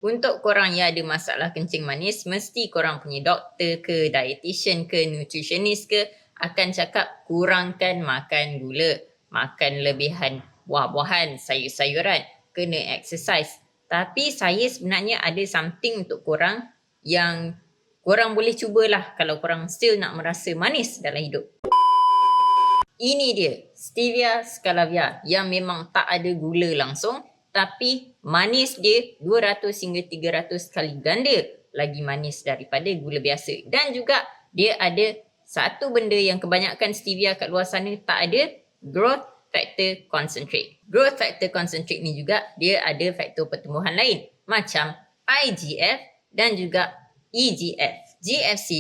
Untuk korang yang ada masalah kencing manis, mesti korang punya doktor ke, dietitian ke, nutritionist ke akan cakap kurangkan makan gula, makan lebihan buah-buahan, sayur-sayuran, kena exercise. Tapi saya sebenarnya ada something untuk korang yang korang boleh cubalah kalau korang still nak merasa manis dalam hidup. Ini dia, stevia scalavia yang memang tak ada gula langsung tapi manis dia 200 hingga 300 kali ganda lagi manis daripada gula biasa. Dan juga dia ada satu benda yang kebanyakan stevia kat luar sana tak ada, growth factor concentrate. Growth factor concentrate ni juga dia ada faktor pertumbuhan lain macam IGF dan juga EGF. GFC,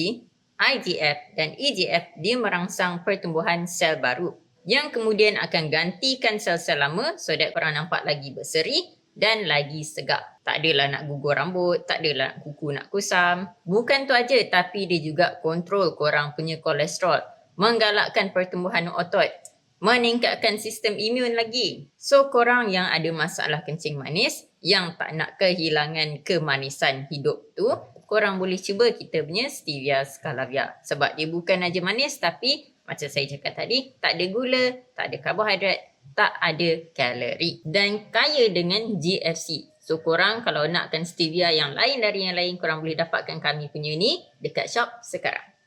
IGF dan EGF dia merangsang pertumbuhan sel baru yang kemudian akan gantikan sel-sel lama so that korang nampak lagi berseri dan lagi segar. Tak adalah nak gugur rambut, tak adalah kuku nak kusam. Bukan tu aja, tapi dia juga kontrol korang punya kolesterol, menggalakkan pertumbuhan otot, meningkatkan sistem imun lagi. So korang yang ada masalah kencing manis, yang tak nak kehilangan kemanisan hidup tu, korang boleh cuba kita punya stevia scalavia. Sebab dia bukan aja manis tapi macam saya cakap tadi, tak ada gula, tak ada karbohidrat, tak ada kalori dan kaya dengan GFC. So korang kalau nakkan stevia yang lain dari yang lain, korang boleh dapatkan kami punya ni dekat shop sekarang.